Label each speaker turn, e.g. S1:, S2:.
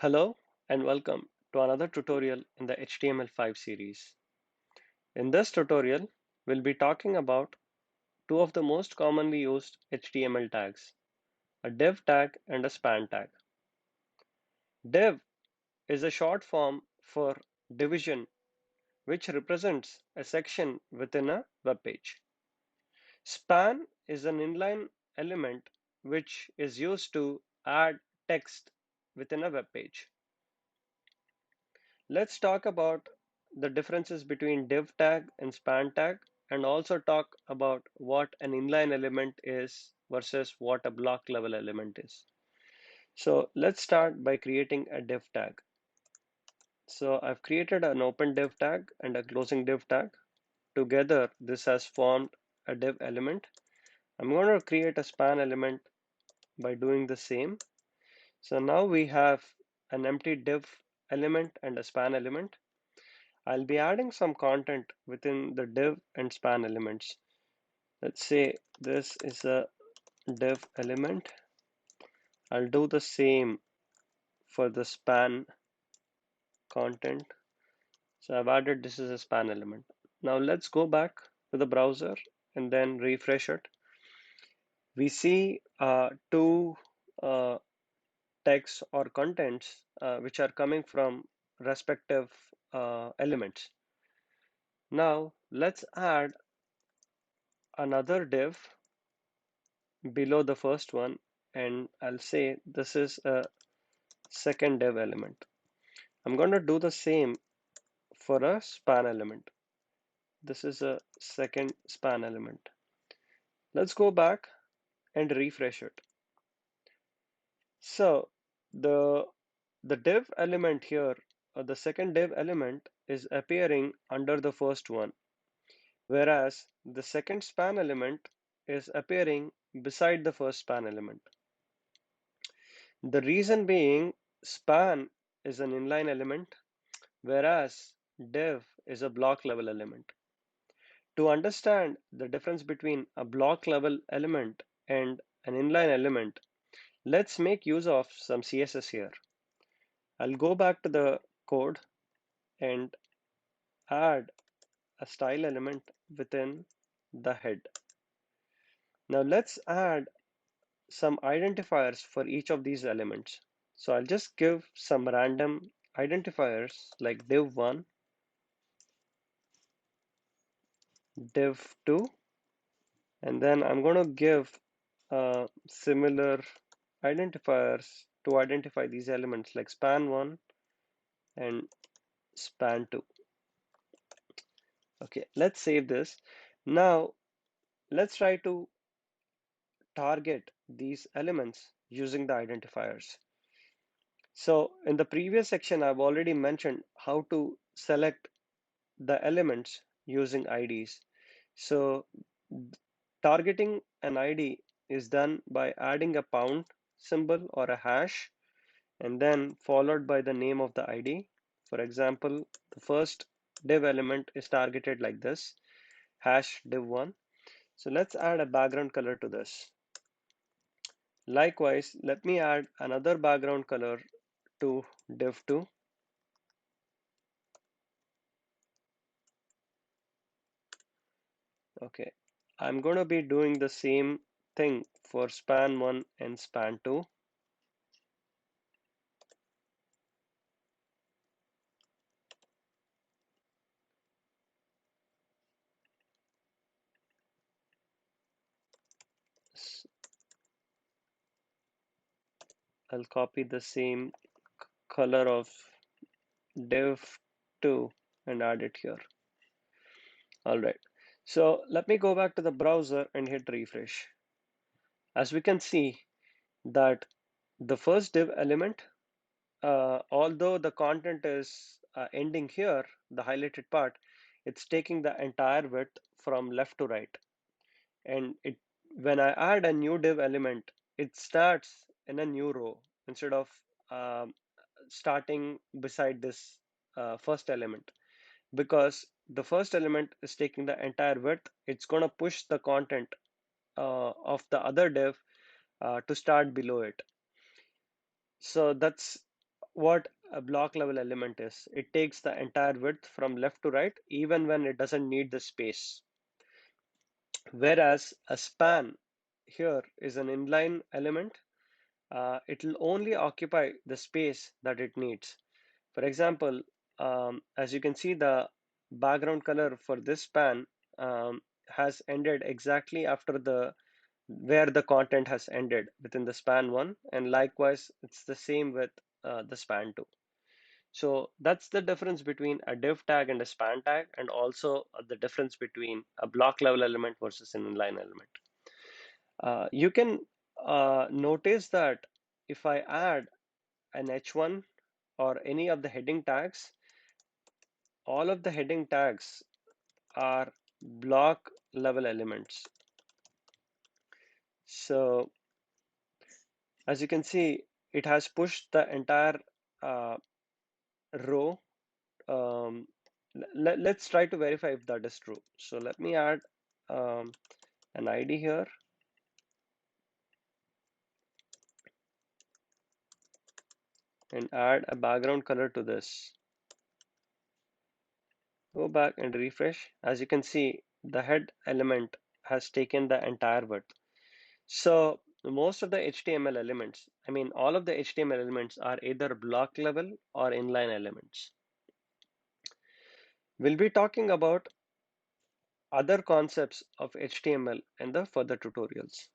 S1: Hello and welcome to another tutorial in the HTML5 series. In this tutorial, we'll be talking about two of the most commonly used HTML tags, a div tag and a span tag. Div is a short form for division, which represents a section within a web page. Span is an inline element which is used to add text within a web page. Let's talk about the differences between div tag and span tag and also talk about what an inline element is versus what a block level element is. So let's start by creating a div tag. So I've created an open div tag and a closing div tag. Together, this has formed a div element. I'm going to create a span element by doing the same. So now we have an empty div element and a span element. I'll be adding some content within the div and span elements. Let's say this is a div element. I'll do the same for the span content. So I've added this is a span element. Now let's go back to the browser and then refresh it. We see two texts or contents which are coming from respective elements. Now let's add another div below the first one, and I'll say this is a second div element. I'm going to do the same for a span element. This is a second span element. Let's go back and refresh it. So the div element here, the second div element is appearing under the first one, whereas the second span element is appearing beside the first span element. The reason being, span is an inline element, whereas div is a block level element. To understand the difference between a block level element and an inline element, let's make use of some CSS here. I'll go back to the code and add a style element within the head. Now let's add some identifiers for each of these elements. So I'll just give some random identifiers like div1, div2, and then I'm going to give similar identifiers to identify these elements like span1 and span2. Okay, let's save this. Now let's try to target these elements using the identifiers. So in the previous section, I've already mentioned how to select the elements using IDs. So targeting an ID is done by adding a pound symbol or a hash and then followed by the name of the ID. For example, the first div element is targeted like this, hash div1. So let's add a background color to this. Likewise, let me add another background color to div2. Okay, I'm going to be doing the same thing for span1 and span2. I'll copy the same color of div2 and add it here. All right, so let me go back to the browser and hit refresh. As we can see that the first div element, although the content is ending here, the highlighted part, it's taking the entire width from left to right. And when I add a new div element, it starts in a new row instead of um, starting beside this first element. Because the first element is taking the entire width, it's going to push the content of the other div to start below it. So that's what a block level element is. It takes the entire width from left to right, even when it doesn't need the space. Whereas a span here is an inline element. It will only occupy the space that it needs. For example, as you can see, the background color for this span has ended exactly after the where the content has ended within the span one, and likewise it's the same with the span two. So that's the difference between a div tag and a span tag, and also the difference between a block level element versus an inline element. You can notice that if I add an h1 or any of the heading tags, all of the heading tags are block level elements. So as you can see, it has pushed the entire uh, row. Let's try to verify if that is true. So let me add um, an ID here and add a background color to this. Go back and refresh. As you can see, the head element has taken the entire width. So most of the HTML elements, I mean, all of the HTML elements are either block level or inline elements. We'll be talking about other concepts of HTML in the further tutorials.